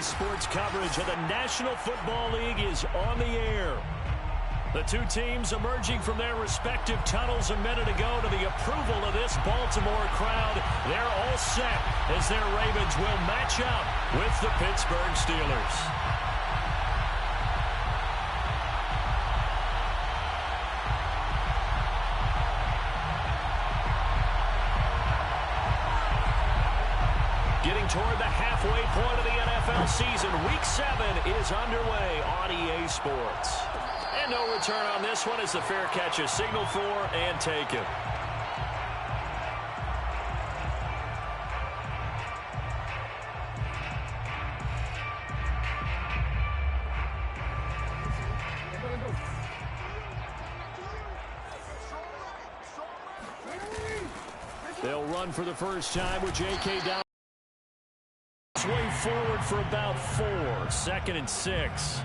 Sports coverage of the National Football League is on the air. The two teams emerging from their respective tunnels a minute ago to the approval of this Baltimore crowd. They're all set as their Ravens will match up with the Pittsburgh Steelers. Getting toward the halfway point of the NFL season, Week 7 is underway on EA Sports. And no return on this one as the fair catch is signaled for and taken. They'll run for the first time with J.K. down. Way forward for about 4. 2nd and 6.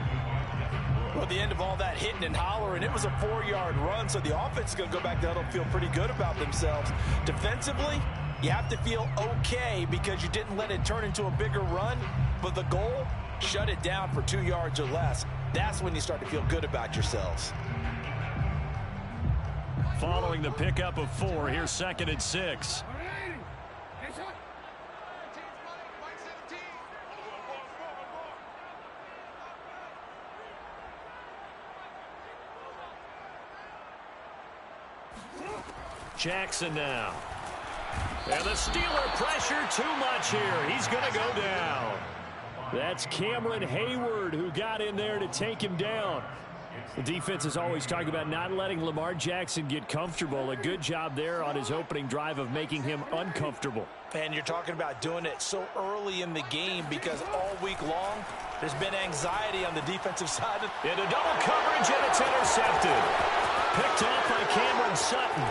Well, at the end of all that hitting and hollering, it was a 4-yard run, so the offense is going to go back to huddle and feel pretty good about themselves. Defensively, you have to feel okay because you didn't let it turn into a bigger run, but the goal, shut it down for 2 yards or less. That's when you start to feel good about yourselves. Following the pickup of 4, here's 2nd and 6. Jackson now. And the Steeler pressure too much here. He's going to go down. That's Cameron Hayward who got in there to take him down. The defense is always talking about not letting Lamar Jackson get comfortable. A good job there on his opening drive of making him uncomfortable. And you're talking about doing it so early in the game because all week long there's been anxiety on the defensive side. Into double coverage, and it's intercepted. Picked off by Cameron Sutton.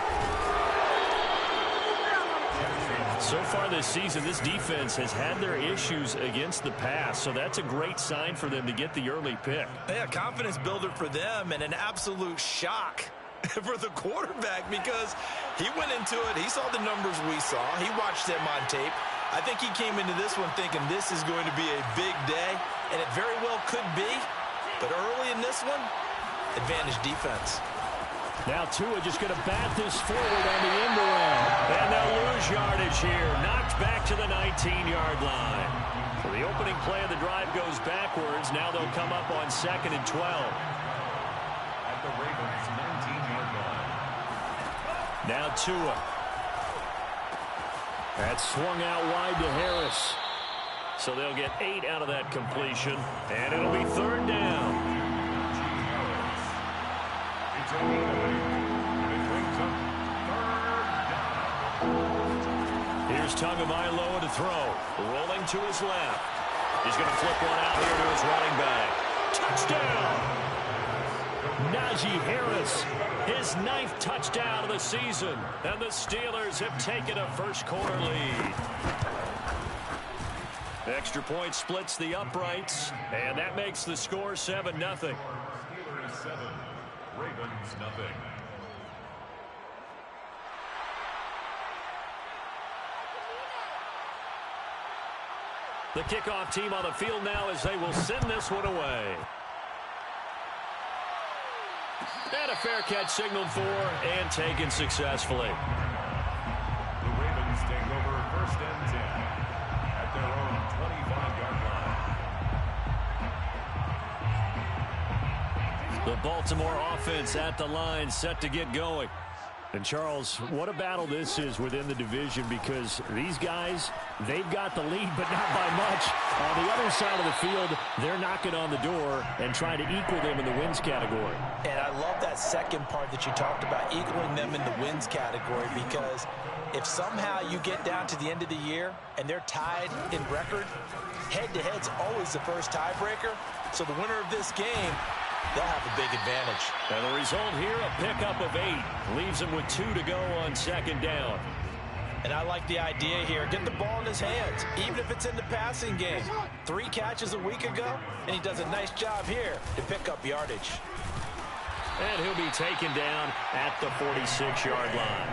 So far this season, this defense has had their issues against the pass, so that's a great sign for them to get the early pick. Yeah, confidence builder for them and an absolute shock for the quarterback because he went into it. He saw the numbers we saw. He watched them on tape. I think he came into this one thinking this is going to be a big day, and it very well could be. But early in this one, advantage defense. Now Tua just going to bat this forward on the end around. And they'll lose yardage here. Knocked back to the 19-yard line. So the opening play of the drive goes backwards. Now they'll come up on 2nd and 12. At the Ravens' 19-yard line. Now Tua. That's swung out wide to Harris. So they'll get 8 out of that completion. And it'll be 3rd down. Here's Tagovailoa to throw. Rolling to his left. He's going to flip one out here to his running back. Touchdown! Najee Harris, his 9th touchdown of the season. And the Steelers have taken a first-quarter lead. Extra point splits the uprights, and that makes the score 7-0. Steelers 7, Ravens nothing. The kickoff team on the field now as they will send this one away. And a fair catch signaled for and taken successfully. The Ravens take over 1st and 10 at their own 25-yard line. The Baltimore offense at the line, set to get going. And Charles, what a battle this is within the division because these guys, they've got the lead, but not by much. On the other side of the field, they're knocking on the door and trying to equal them in the wins category. And I love that second part that you talked about, equaling them in the wins category, because if somehow you get down to the end of the year and they're tied in record, head-to-head's always the first tiebreaker. So the winner of this game, they'll have a big advantage. And the result here, a pickup of 8. Leaves him with 2 to go on 2nd down. And I like the idea here. Get the ball in his hands, even if it's in the passing game. 3 catches a week ago, and he does a nice job here to pick up yardage. And he'll be taken down at the 46-yard line.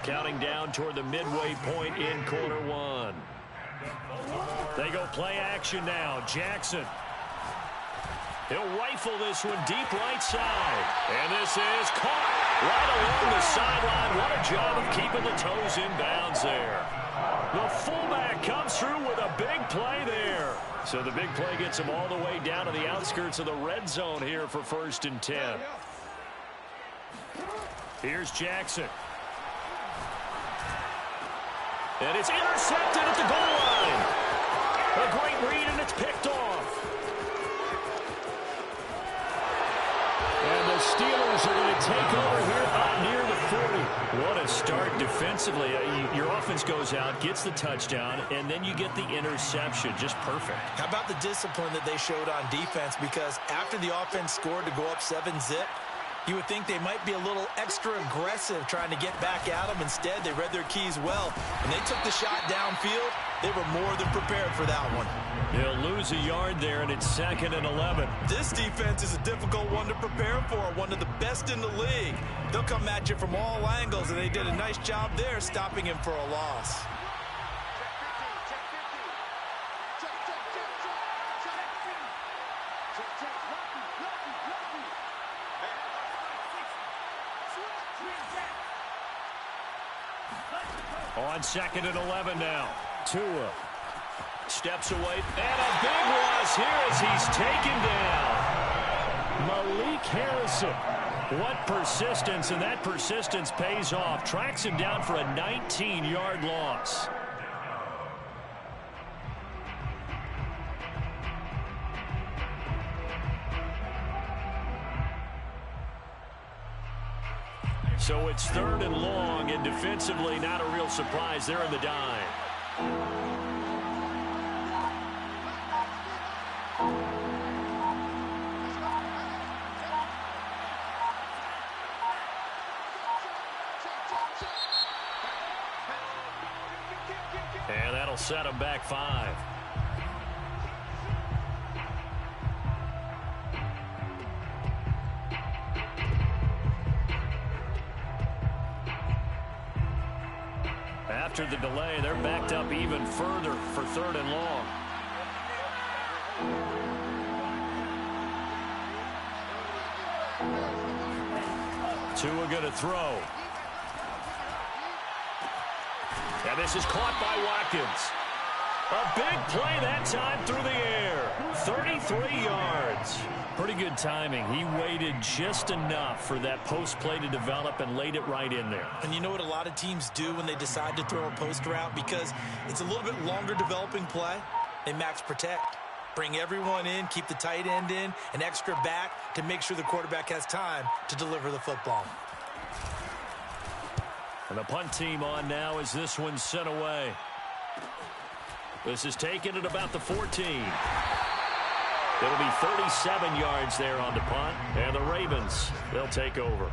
Counting down toward the midway point in quarter 1. They go play action now. Jackson. He'll rifle this one deep right side. And this is caught right along the sideline. What a job of keeping the toes in bounds there. The fullback comes through with a big play there. So the big play gets him all the way down to the outskirts of the red zone here for 1st and 10. Here's Jackson. And it's intercepted at the goal line. A great read, and it's picked off. And the Steelers are going to take over here up near the 40. What a start defensively. Your offense goes out, gets the touchdown, and then you get the interception. Just perfect. How about the discipline that they showed on defense? Because after the offense scored to go up 7-zip, you would think they might be a little extra aggressive trying to get back at them. Instead, they read their keys well. When they took the shot downfield, they were more than prepared for that one. They'll lose a yard there, and it's 2nd and 11. This defense is a difficult one to prepare for, one of the best in the league. They'll come at you from all angles, and they did a nice job there stopping him for a loss. On 2nd and 11 now. Tua steps away, and a big loss here as he's taken down. Malik Harrison. What persistence, and that persistence pays off. Tracks him down for a 19-yard loss. So it's 3rd and long, and defensively not a real surprise. They're in the dime. And that'll set them back 5. After the delay, they're backed up even further for 3rd and long. Tua going to throw. And this is caught by Watkins. A big play that time through the air. 33 yards. Pretty good timing. He waited just enough for that post play to develop and laid it right in there. And you know what a lot of teams do when they decide to throw a post route? Because it's a little bit longer developing play. They max protect. Bring everyone in, keep the tight end in, an extra back to make sure the quarterback has time to deliver the football. And the punt team on now as this one's sent away. This is taken at about the 14. It'll be 37 yards there on the punt. And the Ravens, they'll take over.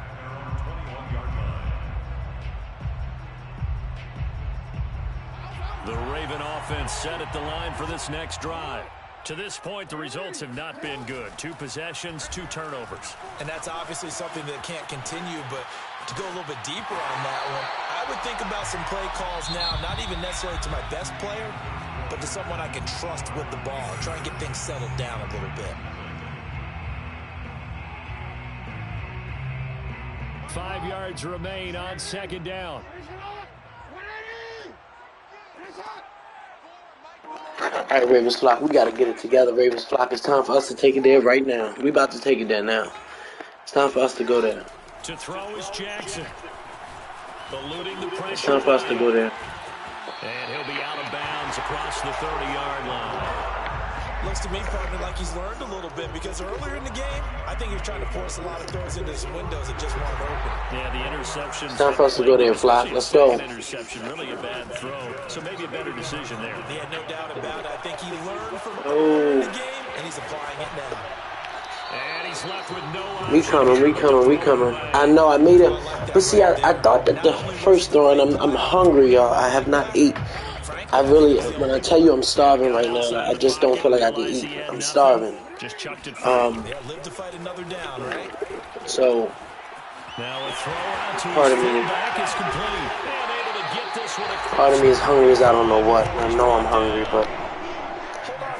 The Raven offense set at the line for this next drive. To this point, the results have not been good. 2 possessions, 2 turnovers. And that's obviously something that can't continue, but to go a little bit deeper on that one, I would think about some play calls now, not even necessarily to my best player, but to someone I can trust with the ball. Try and get things settled down a little bit. 5 yards remain on 2nd down. All right, Ravens flock, we got to get it together. Ravens flock, it's time for us to take it there right now. We about to take it there now. It's time for us to go there. To throw is Jackson. Eluding the pressure. It's time for us to go there. And he'll be out of bounds across the 30-yard line. Looks to me, partner, like he's learned a little bit because earlier in the game, I think he was trying to force a lot of throws into his windows that just weren't open. Yeah, the interception. It's time for us to go there, Flock. Let's go. Interception, really a bad throw, so maybe a better decision there. Yeah, no doubt about it. I think he learned from earlier in the game, and he's applying it now. And he's left with no option. We coming. I know I made it, but see, I thought that the first throw, and I'm hungry, y'all. I have not eaten. I really, when I tell you I'm starving right now, I just don't feel like I can eat. I'm starving. Just chucked it live to fight another down, right? So, now a throw out to part of his me, back is complete. And able to get this one across. part of me is hungry as I don't know what. I know I'm hungry, but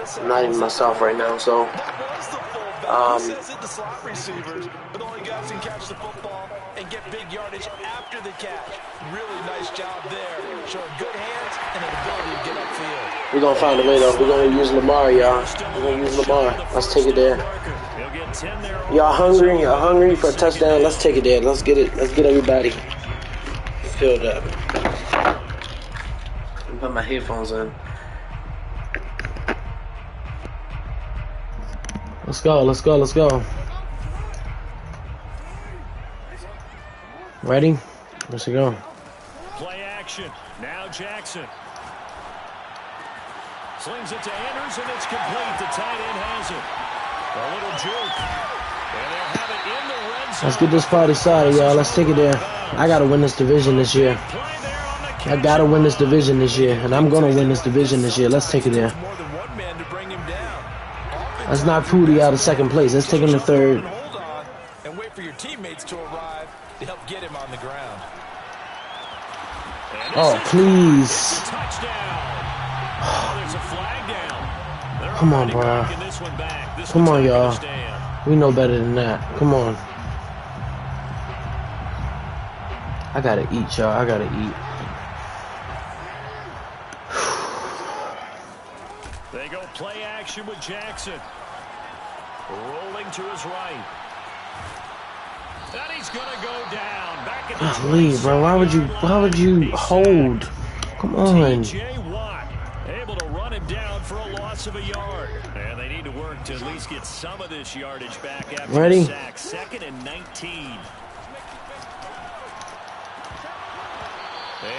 I'm not even myself right now, so says it, the slot receivers, but only guys can catch the football and get big yardage after the catch. Really nice job there, showing good hands and an ability to get upfield. we're gonna find a way though. We're gonna use Lamar, y'all. We're gonna use Lamar. Let's take it there. Y'all hungry? Y'all hungry for a touchdown? Let's take it there. Let's get it. Let's get everybody filled up. Put my headphones in. Let's go, let's go, let's go. Ready? Let's go. Play action. Now Jackson. Slings it to Anders, and it's complete. The tight end has it. A little juke. And they'll have it in the red zone. Let's get this party started, y'all. Let's take it there. I gotta win this division this year. I gotta win this division this year, and I'm gonna win this division this year. Let's take it there. Let's knock Pooty out of second place. Let's take him to third. Hold on and wait for your teammates to arrive to help get him on the ground. Oh, please. There's a flag down. Come on, bro. Come on, y'all. We know better than that. Come on. I gotta eat, y'all. I gotta eat. They go play action with Jackson. Rolling to his right. And he's gonna go down. Back in the Leave, bro. Why would you hold? Come on. T.J. Watt able to run him down for a loss of a yard. And they need to work to at least get some of this yardage back after Ready? the sack. 2nd and 19.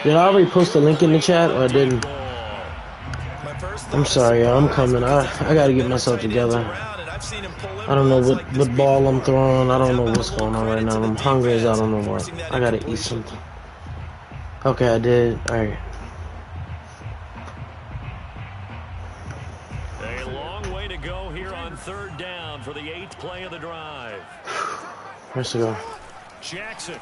Did I already post a link in the chat or I didn't? I'm sorry, y'all. I'm coming. I gotta get myself together. I don't know what ball I'm throwing. I don't know what's going on right now. I'm hungry as I don't know what. I gotta eat something. Okay, I did. Alright. A long way to go here on 3rd down for the 8th play of the drive. Where's to go? Jackson.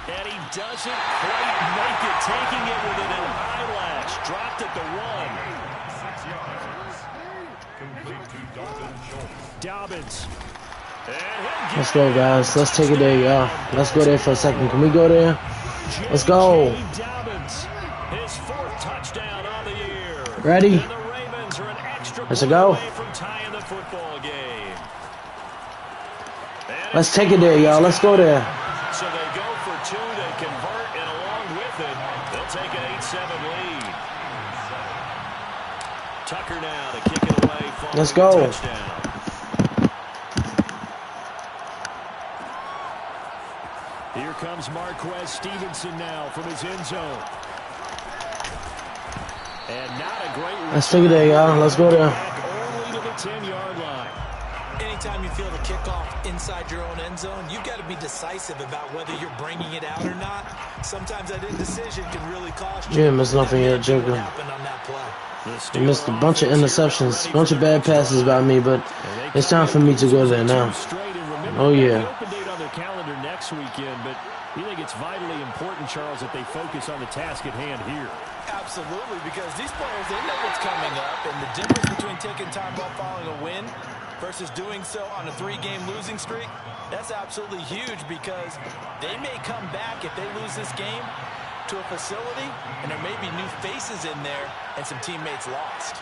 And he doesn't quite make it, taking it with an eyelash. Dropped at the 1. 6 yards. Complete to Dalton Schultz. Dobbins. Let's go, guys. Let's take it there, y'all. Let's go there for a second. Can we go there? Let's go. Dobbins, his 4th touchdown on the year. Ready? And the Ravens are an extra Let's go. away from tying the football game. And Let's take it there, y'all. Let's go there. so they go for 2, they convert, and along with it, they'll take an 8-7 lead. Tucker now to kick it away. Let's go. Touchdown. Here comes Marquez Stevenson now from his end zone. And not a great Let's take it there, y'all. Let's go there. only to the 10-yard line. Anytime you feel the kickoff inside your own end zone, you've got to be decisive about whether you're bringing it out or not. Sometimes that indecision can really cost you. You didn't miss nothing yet, Joker. What happened on that play? You missed a bunch of interceptions, a bunch of bad passes by me, but it's time for me to go there now. Oh, yeah. Open date on their calendar next weekend, but you think it's vitally important, Charles, that they focus on the task at hand here. Absolutely, because these players, they know what's coming up, and the difference between taking time off following a win versus doing so on a 3-game losing streak, that's absolutely huge because they may come back if they lose this game to a facility, and there may be new faces in there and some teammates lost.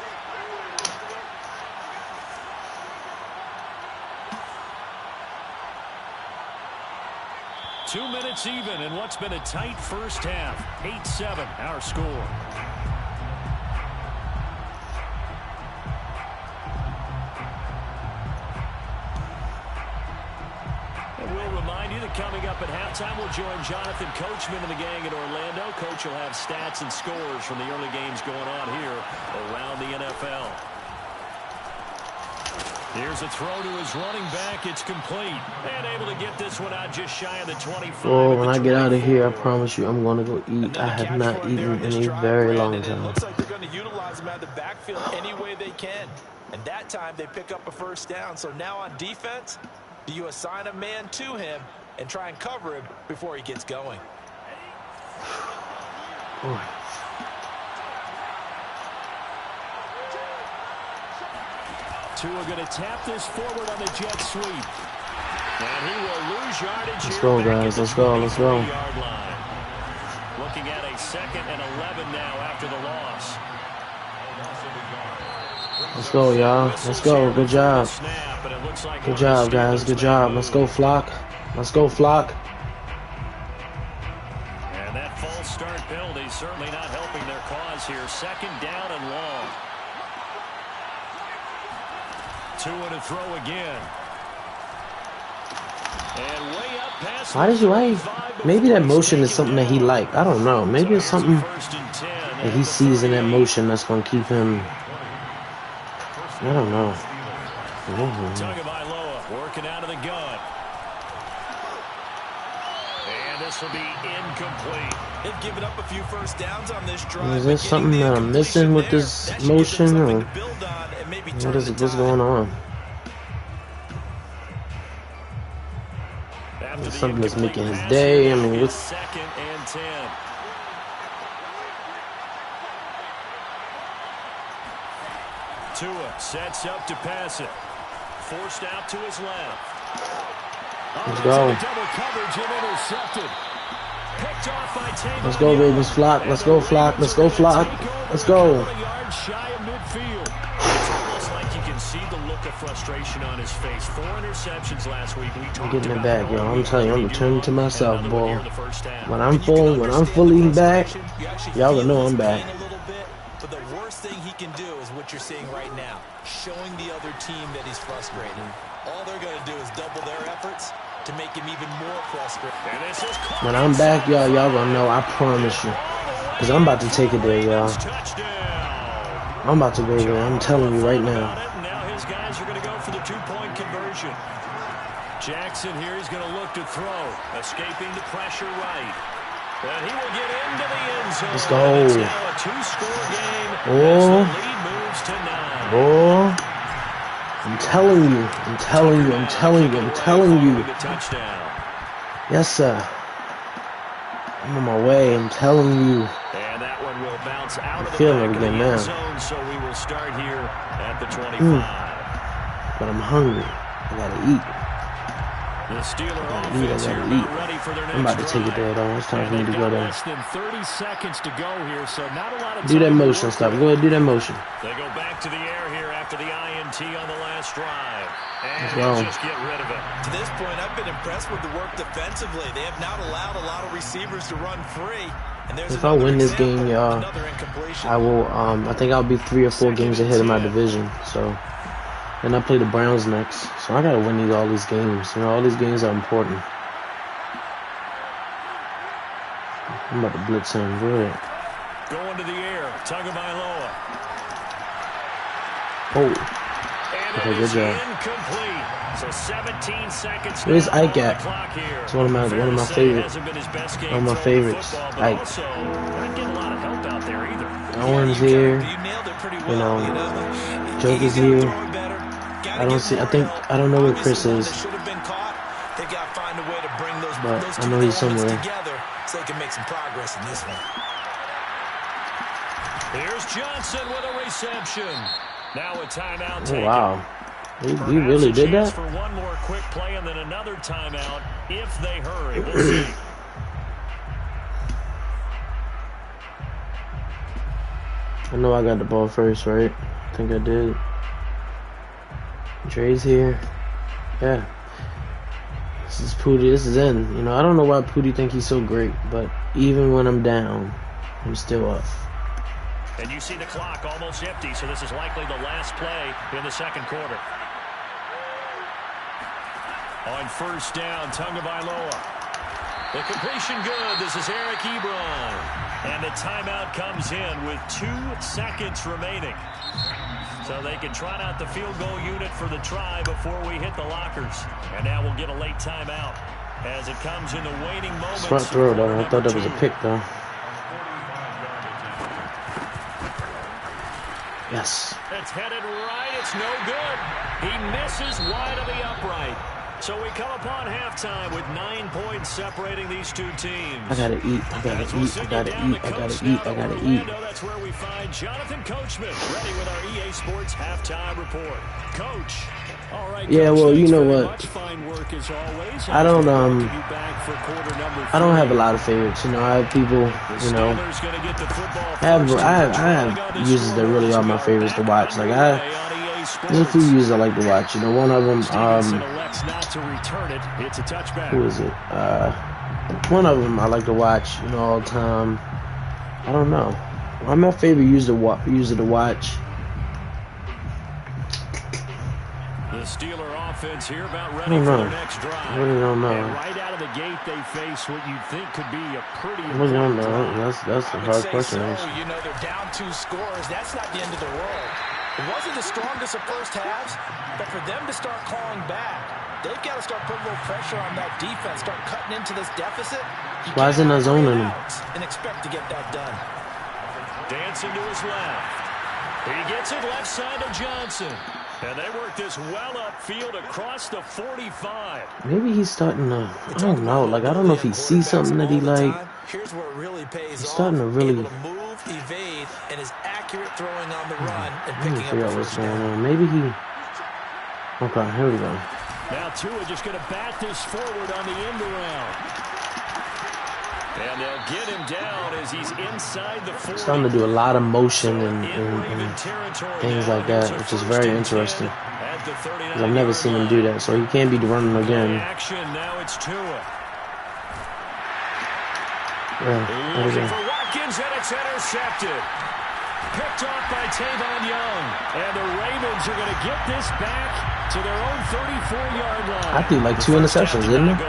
Two minutes even in what's been a tight first half. 8-7, our score. And we'll remind you that coming up at halftime, we'll join Jonathan Coachman and the gang in Orlando. Coach will have stats and scores from the early games going on here around the NFL. Here's a throw to his running back. It's complete. And able to get this one out just shy of the 25. Oh, when I get out of here, I promise you I'm going to go eat. I have not eaten in a very long time. It looks like they're going to utilize him out of the backfield any way they can. And that time they pick up a first down. So now on defense, do you assign a man to him and try and cover him before he gets going? Tua going to tap this forward on the jet sweep. And he will lose yardage. Let's go, guys. Let's go. Let's go. Looking at a 2nd and 11 now after the loss. Let's go, y'all. Let's go. Good job. Good job, guys. Good job. Let's go, Flock. Let's go, Flock. And that false start penalty certainly not helping their cause here. 2nd down and long. Tua to throw again. And way up past. Why? Maybe that motion is something that he liked. I don't know. Maybe it's something that he sees in that motion that's going to keep him. I don't know. Tagovailoa working out of the gun. And this will be incomplete. They've given up a few first downs on this drive. Is there something that I'm missing with this motion, or what's going on? There's something that's making his day. I mean, what's... 2nd and 10. Tua sets up to pass it. Forced out to his left. Let's go. Double coverage and intercepted. Picked off by Taylor. Let's go, Ravens. Flock. Let's go, Flock. Let's go, Flock. Let's go. Shy of midfield. It's almost like you can see the look of frustration on his face. 4 interceptions last week. I'm getting it back, yo. I'm telling you, I'm returning to myself, boy. When I'm fully back, y'all gonna know I'm back. But the worst thing he can do is what you're seeing right now, showing the other team that he's frustrated. All they're going to do is double their efforts to make him even more frustrated. When I'm back, y'all gonna know, I promise you. Because I'm about to take it there, y'all. I'm about to go there. I'm telling you right now. Now his guys are going to go for the 2-point conversion. Jackson here is going to look to throw. Escaping the pressure right. And he will get into the end zone. Let's go. It's now a 2-score game. Oh. As the lead moves to 9. Oh. I'm telling you. I'm telling you. I'm telling you. I'm telling you. Yes, sir. I'm on my way. I'm telling you. And that one will bounce out of the feeling back it again of the end now. zone, so we will start here at the 25. But I'm hungry. I gotta eat. The Steeler I offense here gotta eat. not ready for their next I'm about to take it there, though. It's time for me to go there. Less than 30 seconds to go here, so not a lot of Do that time to motion work stuff. with. Go ahead, do that motion. They go back to the air here after the INT on the last drive. Let's And go. they'll just get rid of it. To this point, I've been impressed with the work defensively. They have not allowed a lot of receivers to run free. And there's If I win this game, example, y'all, another incompletion. I will. I think I'll be 3 or 4 games ahead of my division. So, and I play the Browns next. So I gotta win all these games. You know, all these games are important. I'm about to blitz him. Go ahead. Going to the air. Tagovailoa. Oh, And okay, it good is job. incomplete. So 17 seconds. Where's now Ike on at? the clock here. It's one of my Fair to say it favorites. hasn't been his best game One of my throwing the favorites. football, but Ike. also not getting a lot of help out there either. Owen's here. You nailed it pretty You well. know, Joke is here. I don't see. I don't know where Chris is. Should have been caught. They got to find a way to bring those But those I two know he's elements somewhere. together so they can make some progress in this one. Here's Johnson with a reception. Now a timeout Oh, taken. wow. We Perhaps really a did chance that? for one more quick play and then another timeout if they hurry. We'll see. I know I got the ball first, right? I think I did. Dre's here. Yeah. This is Pooty. This is in. You know, I don't know why Pooty think he's so great, but even when I'm down, I'm still up. And you see the clock almost empty, so this is likely the last play in the second quarter. On first down, Tagovailoa. The completion good. This is Eric Ebron. And the timeout comes in with 2 seconds remaining. So they can trot out the field goal unit for the try before we hit the lockers. And now we'll get a late timeout as it comes in the waning moments. Front throw, though. I thought that was a pick, though. Yes. It's headed right. It's no good. He misses wide of the upright. So we come upon halftime with 9 points separating these two teams. I gotta eat. I gotta eat. I gotta eat. I gotta eat. I gotta eat. That's where we find Jonathan Coachman ready with our EA Sports halftime report. Coach. All right. Yeah, well, you know what? Fine work as always. I don't have a lot of favorites. You know, I have people. You know, I have users that really are my favorites to watch. Like there's a few users I like to watch. You know, one of them. Who is it? One of them I like to watch. You know, all the time. I don't know. I'm my favorite user to watch. The Steeler offense here about ready for their next drive. I really don't know. And right out of the gate, they face what you'd think could be a pretty. I really don't know. That's a hard question. So. You know, they're down 2 scores. That's not the end of the world. It wasn't the strongest of first halves, but for them to start calling back, they've got to start putting a little pressure on that defense, start cutting into this deficit. Why isn't that zone in him? And expect to get that done. Dancing to his left. He gets it left side to Johnson. And they work this well upfield across the 45. Maybe he's starting to, I don't know. Like, I don't know if he sees something that he like. Here's where it really pays he's starting to really move, evade, and is accurate throwing on the run and picking figure out what's going on. Maybe he. Okay, here we go. Now Tua just going to bat this forward on the end around. And they'll get him down as he's inside the 40. He's starting to do a lot of motion and things like that, which is very interesting. Because I've never seen him do that, so he can't be running again. Now it's Tua. Yeah, looking for Watkins, and it's intercepted. Picked off by Tavon Young. And the Ravens are going to get this back to their own 34-yard line. I think like 2 interceptions, didn't he?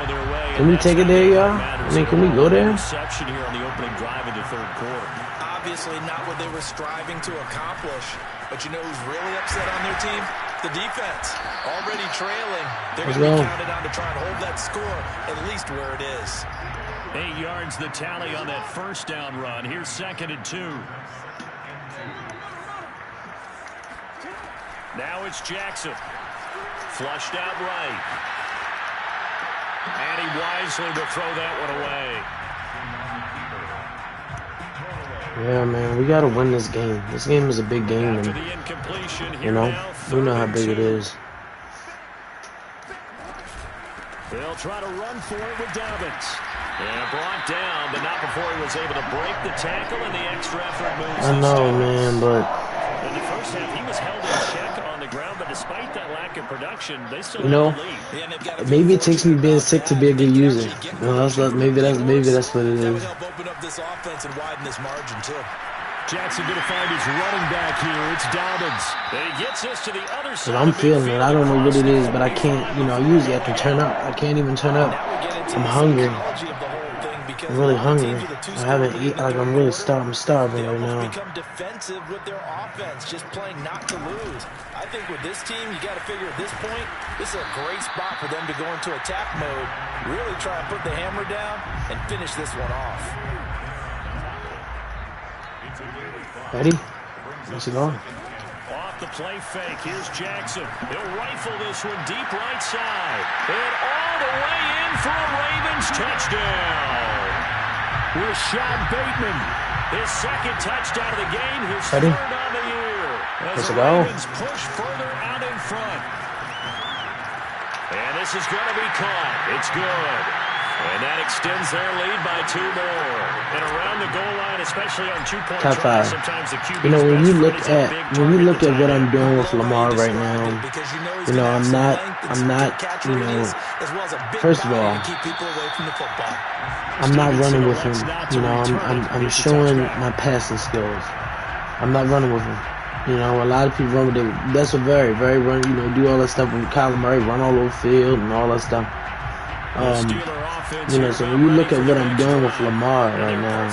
Can we take it there, y'all? I mean, can we go there? Interception here on the opening drive in the third quarter. Obviously not what they were striving to accomplish. But you know who's really upset on their team? The defense. Already trailing. They're going to be counted on to try and hold that score at least where it is. 8 yards the tally on that first down run. Here's 2nd and 2. Now it's Jackson. Flushed out right. And he wisely will throw that one away. Yeah, man, we got to win this game. This game is a big game, and, you know, we know how big it is. They'll try to run for it with Dobbins. And brought down, but not before he was able to break the tackle, and the extra effort moves. I know, man, but in the first half, he was held in check on the ground, but despite that lack of production, they still maybe it takes me being sick to be a good user. You know, maybe that's what it is. Jackson going to find his running back here. It's Dobbins. And he gets us to the other side. I'm feeling it. I don't know what it is, but I can't, you know, usually I can turn up. I can't even turn up. I'm hungry. I'm really hungry. I haven't eaten. Like, I'm really starving right now. Become defensive with their offense, just playing not to lose. I think with this team, you got to figure at this point, this is a great spot for them to go into attack mode, really try and put the hammer down and finish this one off. Ready? Let's go. Off the play fake. Here's Jackson. He'll rifle this one deep right side. And all the way in for a Ravens touchdown. Rashad Bateman. His 2nd touchdown of the game. His 3rd on the year. As the Ravens push further out in front. And this is going to be caught. It's good. And that extends their lead by 2 more. And around the goal line, especially on 2-point tries, sometimes the QB's you know, when you look at what I'm doing with Lamar right now, you know, I'm not, you know, first of all, I'm not running with him. You know, I'm showing my passing skills. I'm not running with him. You know, a lot of people run with them. That's a very, very run, you know, do all that stuff with Kyler Murray, run all over the field and all that stuff. You know, so when you look at what I'm doing with Lamar right now,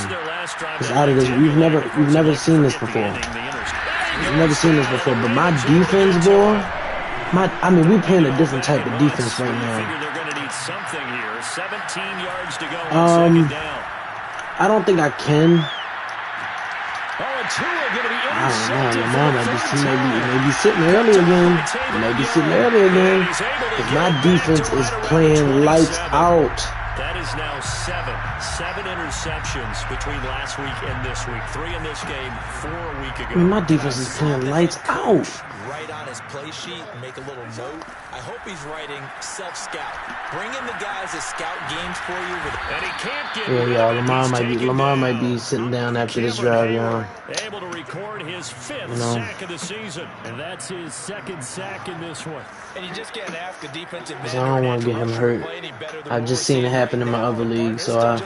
it's out of this. We've never seen this before. We've never seen this before. But my defense, boy, I mean, we're playing a different type of defense right now. I don't think I can. I don't know. Lamar may be sitting early again. He may be sitting early again. Because my defense is playing lights out. That is now seven interceptions between last week and this week. 3 in this game, 4 a week ago. My defense is playing lights out. Write on his play sheet, make a little note. I hope he's writing self-scout. Bring in the guys that scout games for you. And he can't get Yeah, y'all. Lamar might be sitting down after this drive, y'all. Able to record his 5th sack of the season, and that's his 2nd sack in this one. And you just can't ask a defensive I don't want to get him hurt. I've just seen it happen in my other league, so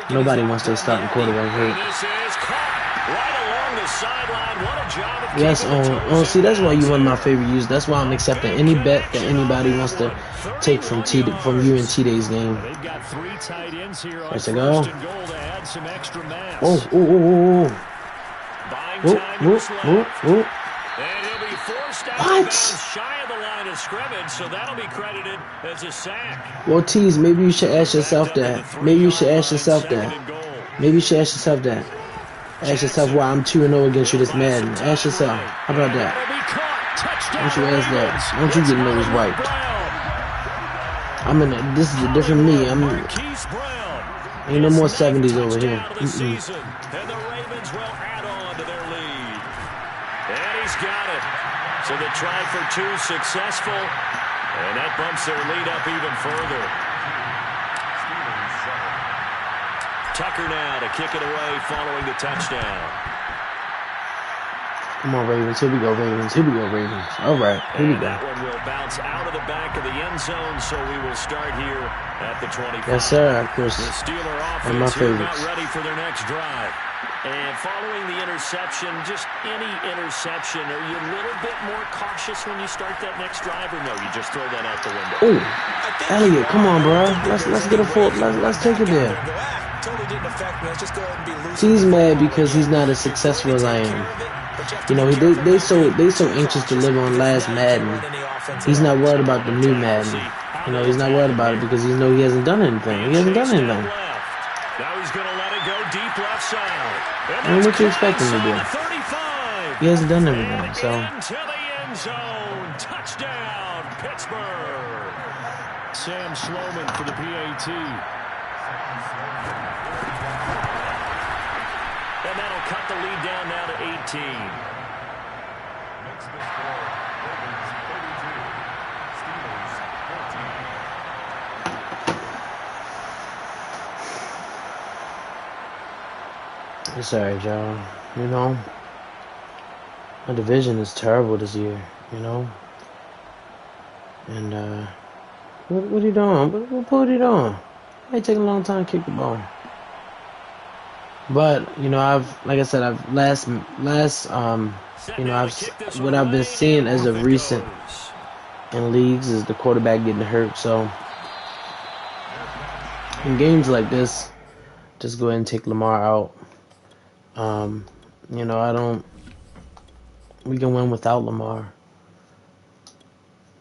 nobody wants their starting quarterback hurt. This is caught right along the sideline. What a job of Yes, see, that's why you one of my favorite users. That's why I'm accepting any bet that anybody wants to take from you in T-Day's game. They've got 3 tight ends here on Let's go. first and goal to add some extra mass. And he'll be forced out of bounds shy of the line of scrimmage, so that'll be credited as a sack. Well, Tease, maybe you should ask yourself that. Maybe you should ask yourself that. Ask yourself why I'm 2-0 against you this Madden. Ask yourself. How about that? Why don't you ask that? Why don't you get nose wiped? This is a different me. Ain't no more 70s over here. And the Ravens will add on to their lead. And he's got it. So the try for 2 successful. And that bumps their lead up even further. Tucker now to kick it away following the touchdown. Come on, Ravens. Here we go, Ravens. All right, here we go. That one will bounce out of the back of the end zone, so we will start here at the 25. Yes, sir, Chris. The Steeler One of my offense here favorites. about ready for their next drive. And following the interception, just any interception, are you a little bit more cautious when you start that next drive, or no? You just throw that out the window? Oh, Elliott, come on, bro. Let's get a full. Let's take it there. He's mad because he's not as successful as I am. You know, they so anxious to live on last Madden. He's not worried about the new Madden. You know, he's not worried about it because he knows he hasn't done anything. Now he's going to let it go deep left side. I mean, what you expect him to do? He hasn't done anything, so. Into the end zone. Touchdown, Pittsburgh. Sam Sloman for the PAT. And that'll cut the lead down now to 18. Makes the score Ravens 32, Steelers 14. It's alright, y'all. You know, my division is terrible this year. You know, and what are you doing? What are you doing? It might take a long time to kick the ball. But you know, like I said, what I've been seeing as of recent in leagues is the quarterback getting hurt. So in games like this, just go ahead and take Lamar out. You know, we can win without Lamar.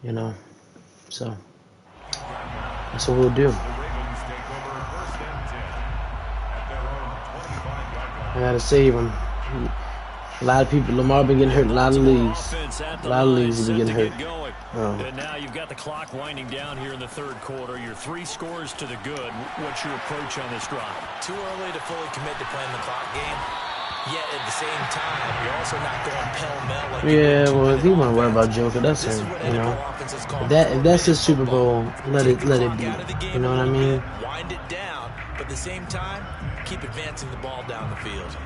You know, so that's what we'll do. I gotta save him. A lot of people, Lamar been getting hurt in a lot of leagues. A lot of leagues have been getting hurt. And now you've got the clock winding down here in the third quarter. Your 3 scores to the good. What's your approach on this drive? Too early to fully commit to playing the clock game. Yet at the same time, you're also not going pell-mell. Like well, if you want to worry about Joker, that's him. You know, if that's his Super Bowl, let it be. You know what I mean? Wind it down, but at the same time, keep advancing the ball down the field.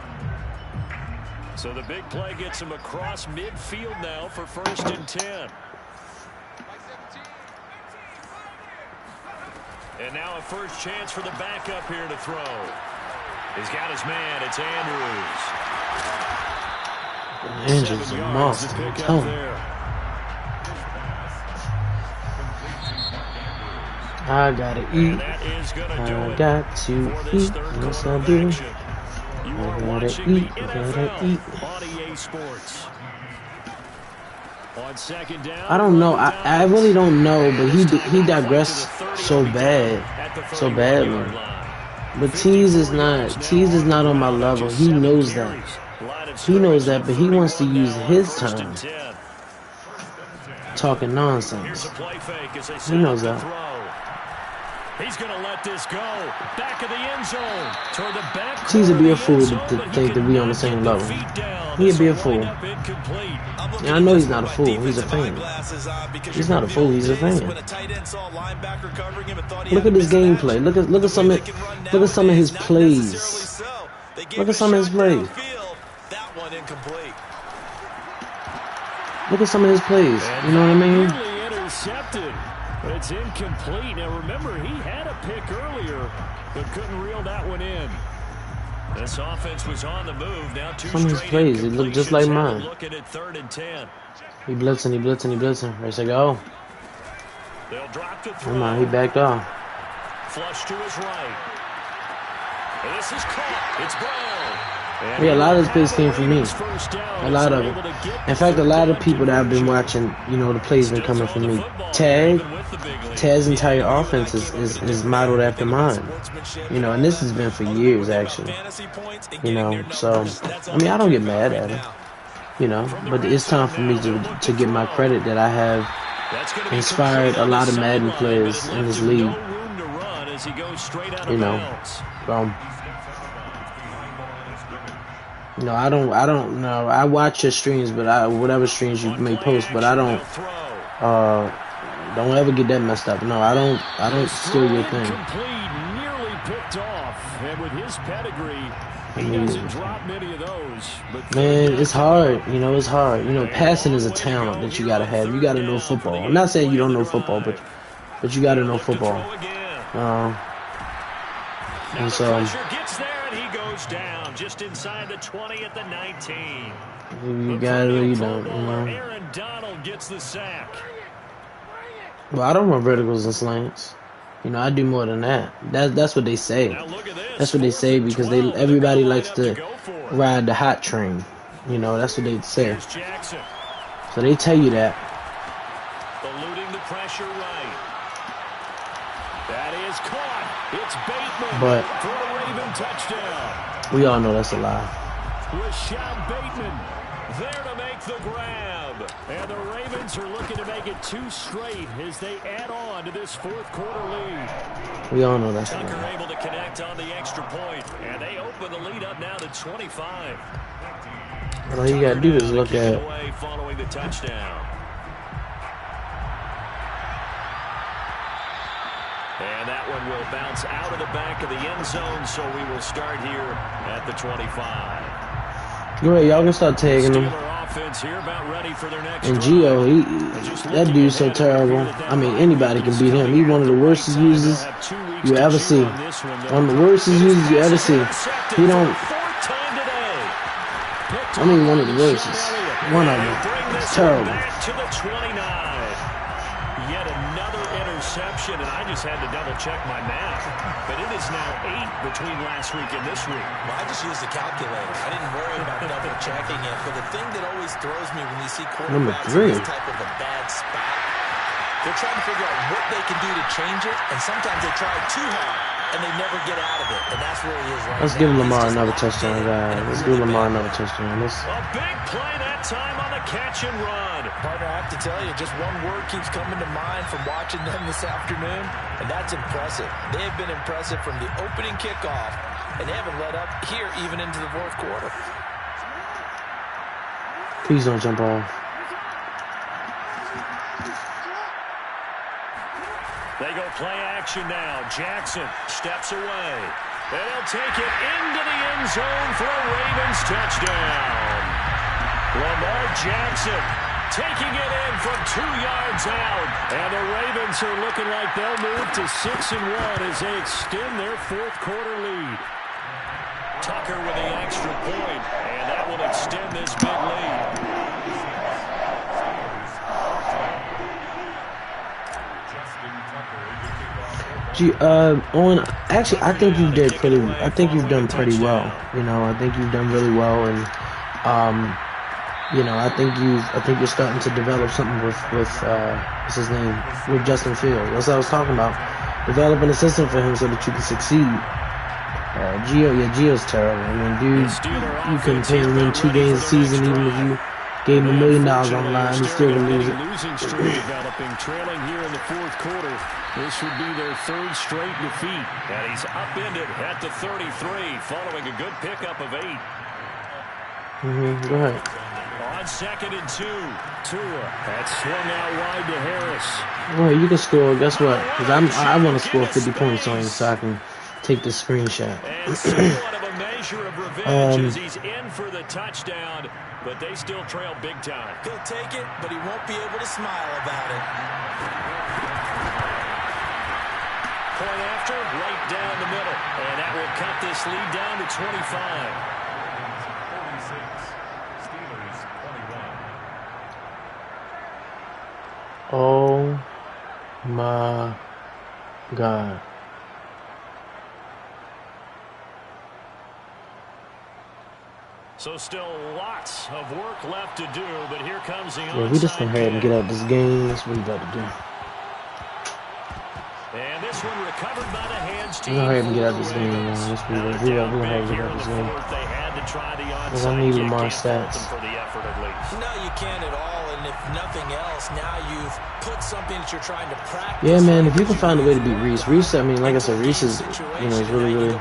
So the big play gets him across midfield now for 1st and 10. And now a first chance for the backup here to throw. He's got his man. It's Andrews. Andrews is a monster. I'm telling you. I gotta eat. I got to eat. Yes, I do. I gotta eat. I gotta eat. I don't know. I really don't know, but he digressed so badly. But Tease is not on my level. He knows that. He knows that, but he wants to use his time talking nonsense. He knows that. He's going to let this go. Back of the end zone. Toward the back. Tease would be a fool to think that we on the same level. He'd be a fool. And I know he's not a fool. He's a fan. He's not a fool. He's a fan. Look at his gameplay. Look at some of his plays. Look at some of his plays. Look at some of his plays. You know what I mean? Intercepted, but it's incomplete. Now remember, he had a pick earlier, but couldn't reel that one in. This offense was on the move. Now some of his plays, he looked just like mine. Looking at 3rd and 10. He blitzing. Ready to go. They'll drop to throw. Come on, he backed off. Flush to his right. And this is caught. It's Brown. Yeah, a lot of this plays came from me. A lot of it. In fact, a lot of people that I've been watching, you know, the plays been coming from me. Tad's entire offense is modeled after mine. You know, and this has been for years, actually. You know, so, I mean, I don't get mad at him. You know, but it's time for me to get my credit that I have inspired a lot of Madden players in this league. You know, no, I don't know. I watch your streams, but whatever streams you may post, but I don't ever get that messed up. No, I don't steal your thing. Nearly picked off, and with his pedigree, he doesn't drop many of those. Man, it's hard. You know, it's hard. You know, passing is a talent that you gotta have. You gotta know football. I'm not saying you don't know football, but you gotta know football. And so. Down just inside the 20 at the 19. You got it or you don't, you know. Aaron Donald gets the sack. Well, I don't run verticals and slants. You know, I do more than that. That's what they say. That's what they say because everybody likes to ride the hot train. You know, that's what they say. So they tell you that. Eluding the pressure right. That is caught. It's Bateman for a Raven touchdown. We all know that's a lie. Rashad Bateman there to make the grab. And the Ravens are looking to make it 2 straight as they add on to this 4th quarter lead. We all know that's a lie. Tucker able to connect on the extra point, and they open the lead up now to 25. All you got to do is look at it. Following the touchdown. And that one will bounce out of the back of the end zone, so we will start here at the 25. Go ahead, y'all can start tagging him. And Gio, that dude's so terrible. I mean, anybody can beat him. He's one of the worst users you ever see. One of the worst users you ever see. He don't. I mean, one of the worst. One of them. It's terrible. And I just had to double-check my math. But it is now 8 between last week and this week. Well, I just used a calculator. I didn't worry about double-checking it. But the thing that always throws me when you see quarterbacks in this type of a bad spot, they're trying to figure out what they can do to change it, and sometimes they try too hard, and they never get out of it. And that's where he is right now. Let's give Lamar another touchdown, guys. Let's give Lamar another touchdown. A big play that time on the catch and run. Partner, I have to tell you, just one word keeps coming to mind from watching them this afternoon, and that's impressive. They have been impressive from the opening kickoff, and they haven't let up here even into the 4th quarter. Please don't jump off. They go play action now. Jackson steps away. And he'll take it into the end zone for a Ravens touchdown. Lamar Jackson taking it in from 2 yards out. And the Ravens are looking like they'll move to 6-1 as they extend their 4th quarter lead. Tucker with the extra point, and that will extend this big lead. Actually, I think you did pretty. I think you've done pretty well. You know, I think you've done really well, and you know, I think you're starting to develop something with what's his name, with Justin Fields. That's what I was talking about. Develop an assistant for him so that you can succeed. Gio's terrible. I mean, dude, you couldn't pay him in 2 games a season, even if you gave him $1 million on the line, he still would lose it. Losing streak developing, trailing here in the 4th quarter. This would be their 3rd straight defeat. And he's upended at the 33, following a good pickup of 8. Go ahead. On 2nd and 2, Tua. That's swung out wide to Harris. Well, you can score. Guess what? Because I want to score 50 points on you so I can take the screenshot. And somewhat of a measure of revenge as he's in for the touchdown, but they still trail big time. He'll take it, but he won't be able to smile about it. Point after, right down the middle. And that will cut this lead down to 25. 46, Steelers 21. Oh my God. So still lots of work left to do, but here comes the Yeah, we just gonna hurry up and get out this game. That's what we got to do. And this one recovered by the hands team. We're gonna hurry up and get out this game, man. That's what we're gonna hurry up and get out this game. Because I need Lamar stats. No, you can't at all. And if nothing else, now you've put something that you're trying to practice. Yeah, man, if you can find a way to beat Reese. Reese, I mean, like I said, Reese is, he's really, really...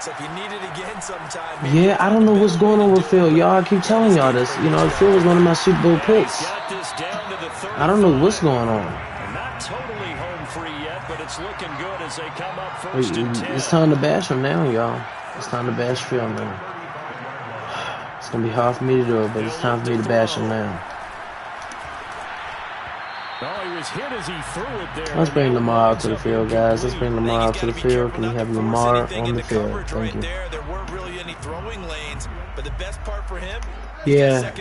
So if you need it again sometime... Yeah, I don't know what's going on with Phil. Y'all, I keep telling y'all this. You know, Phil was one of my Super Bowl picks. I don't know what's going on. Not totally home free yet, but it's looking good as they come up 1st and 10. It's time to bash him now, y'all. It's time to bash Phil now. It's going to be hard for me to do it, but it's time for me to bash him now. Oh, he was hit as he threw it there. Let's bring Lamar out to the field, guys. Let's bring Lamar out to the field. Can we have Lamar on the field? Thank you. There weren't really any throwing lanes, but the best part for him... Yeah,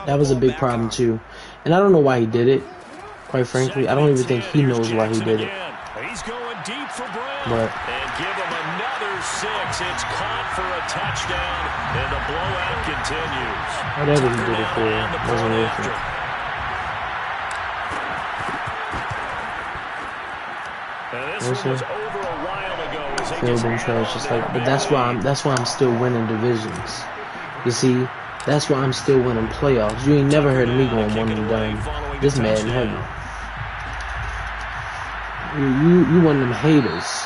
that was a big problem too. And I don't know why he did it. Quite frankly, I don't even think he knows why he did it. He's going deep for Brown. But and give him another 6. It's caught for a touchdown, and the blowout continues. whatever he did it for wasn't worth it. Phil been trash, just like, but that's why I'm still winning divisions. You see, that's why I'm still winning playoffs. You ain't never heard of me going one and done. This Madden heavy. You one of them haters.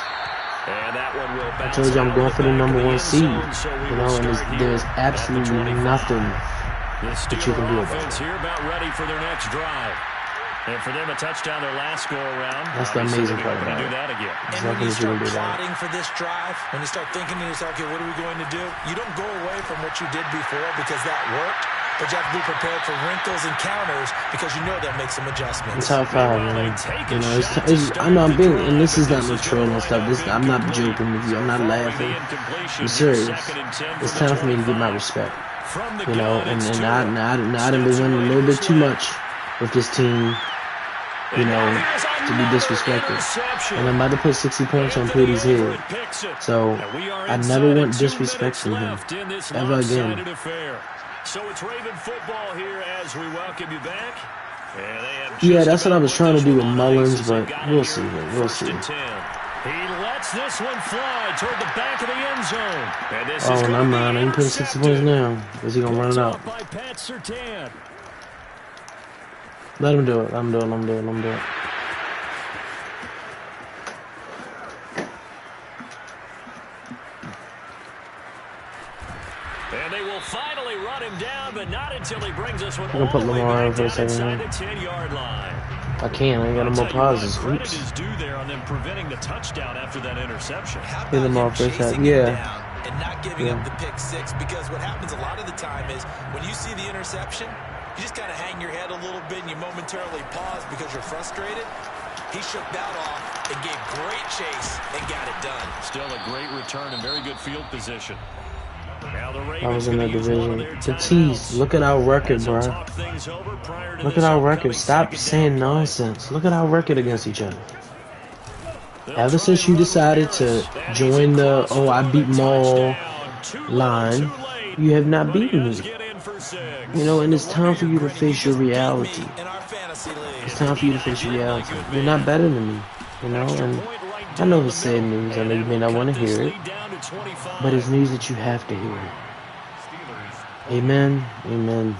I told you I'm going for the #1 seed. You know, and there's absolutely nothing that you can do about it. And for them, a touchdown their last go around. That's the amazing part about it. And when you start plotting for this drive, when you start thinking to yourself, okay, what are we going to do? You don't go away from what you did before because that worked, but you have to be prepared for wrinkles and counters because you know that makes some adjustments. It's top 5, man. You know, I know I'm being, and this is not no troll and stuff. I'm not joking with you. I'm not laughing. I'm serious. It's time for me to get my respect. You know, and I done been winning a little bit too much with this team. You know, to be disrespected. And I'm about to put 60 points on Pooty's head. So, I never want disrespect from him. Ever again. So it's Raven football here as we welcome you back. Yeah, that's what I was trying to do with Mullins, but we'll see. We'll see. He lets this one fly toward the back of the end zone. Oh, never mind. I ain't putting 60 points now. Is he going to run it out? Let him do it. Let him do it. Let him do it. Let him do it. And they will finally run him down, but not until he brings us one. I'm gonna put Lamar in for a second. I can't. I ain't got no more pauses. Oops. Hit him off for a second. Yeah. And not giving up the pick 6, because what happens a lot of the time is when you see the interception, you just kind of hang your head a little bit and you momentarily pause because you're frustrated. He shook that off and gave great chase and got it done. Still a great return and very good field position. I was in that division. The T's. Look at our record, bro. Look at our record. Stop saying nonsense. Look at our record against each other. Ever since you decided to join the I beat Maul line, you have not beaten me. You know, and it's time for you to face your reality. It's time for you to face your reality. You're not better than me, you know, and I know it's sad news. I know you may not want to hear it, but it's news that you have to hear. Amen. Amen.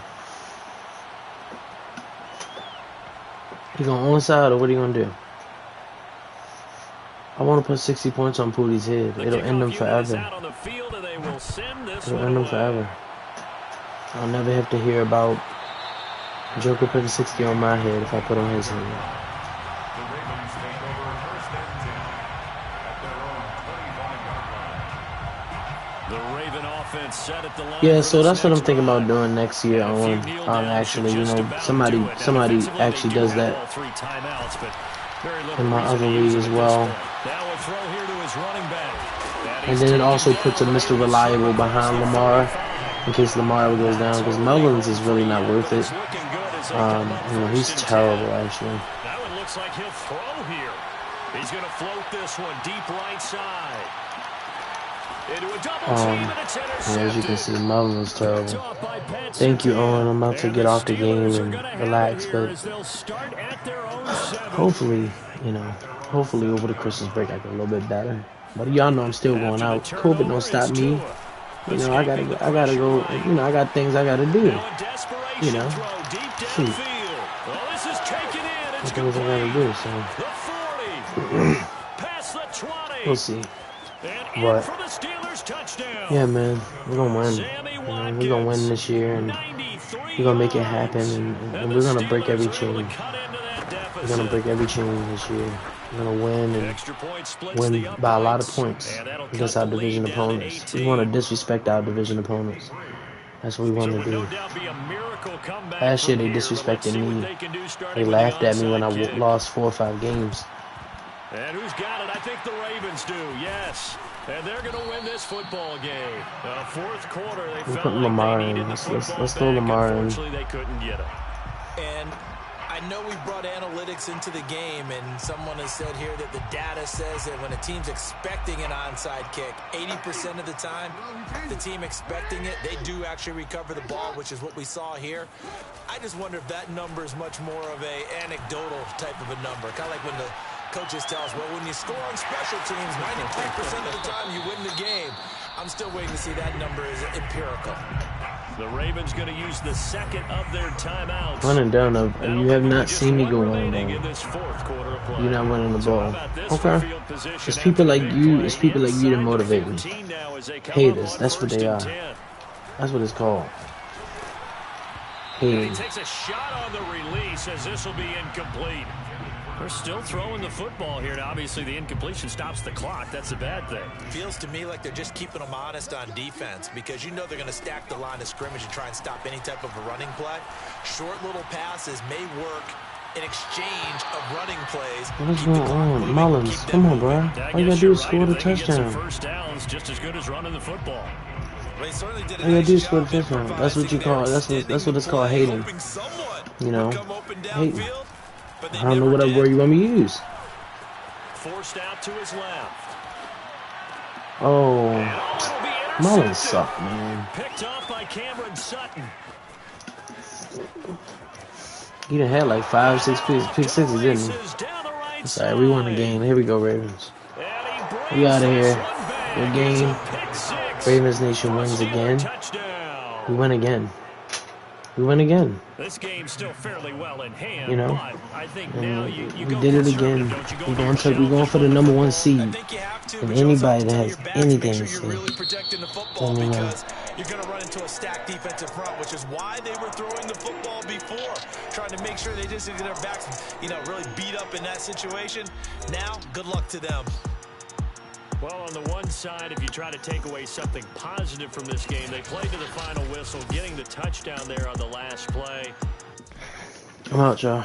You gonna onside, or what are you gonna do? I want to put 60 points on Pooley's head. It'll end him forever. It'll end him forever. I'll never have to hear about Joker putting 60 on my head if I put on his head. The Ravens take over first and 10 at their own 25-yard line. The Raven offense set at the line. Yeah, so that's what I'm thinking about doing next year. Actually, you know, somebody actually does that in my other league as well. And then it also puts a Mr. Reliable behind Lamar in case Lamar goes down, because Mullins is really not worth it. You know, he's terrible actually. That one looks like he'll throw here. He's going to float this one deep right side. Into a double team, and it's intercepted. As you can see, Mullins is terrible. Thank you, Owen. I'm about to get off the game and relax, but hopefully, you know, hopefully over the Christmas break I get a little bit better. But y'all know I'm still going out. COVID don't stop me. You know, I gotta go. You know, I got things I gotta do. You know, shoot. What things I gotta do? So we'll see. But yeah, man, we're gonna win. You know, we're gonna win this year, and we're gonna make it happen, and we're gonna break every chain. We're gonna break every chain this year. We're gonna win and win by a lot of points against our division opponents. We want to disrespect our division opponents. That's what we want to do. Last year they disrespected me. They laughed at me when I lost 4 or 5 games. And who's got it? I think the Ravens do, yes. And they're going to win this football game. Fourth quarter, they felt put Lamar like they in. needed the Let's throw Lamar in. Unfortunately, they couldn't get it. And I know we brought analytics into the game, and someone has said here that the data says that when a team's expecting an onside kick, 80% of the time, the team expecting it, they do actually recover the ball, which is what we saw here. I just wonder if that number is much more of a anecdotal type of a number, kind of like when the coaches tell us, well, when you score on special teams, 93% of the time you win the game. I'm still waiting to see that number is empirical. The Ravens going to use the second of their timeouts. One and done. You have not seen me go one and done. You're not winning the ball. Okay. It's people like you. It's people like you that motivate me. Haters. That's what they are. That's what it's called. He takes a shot on the release as this will be incomplete. They're still throwing the football here. Now, obviously, the incompletion stops the clock. That's a bad thing. Feels to me like they're just keeping them honest on defense because you know they're going to stack the line of scrimmage and try and stop any type of a running play. Short little passes may work in exchange of running plays. What is going on? Mullins, come on, bro. All you got to do is score the touchdown. First downs just as good as running the football. All you got to do is score the touchdown. That's what you call. That's what it's called, hating. You know, hating. I don't know what word you want me to use. Forced out to his left. Oh, Mullins sucked, man. Picked off by Cameron Sutton. He done had like 5, 6 pick sixes, didn't he? Sorry, we won the game. Here we go, Ravens. We out of here. Good game. Ravens Nation wins again. We win again. We win again. This game's still fairly well in hand, you know, but I think now you we did it again. We're going for the #1 seed. And anybody that has anything to say, really protecting the football because you're going to run into a stacked defensive front, which is why they were throwing the football before, trying to make sure they just get their backs, you know, really beat up in that situation. Now, good luck to them. Well, on the one side, if you try to take away something positive from this game, they played to the final whistle, getting the touchdown there on the last play. I'm out, y'all.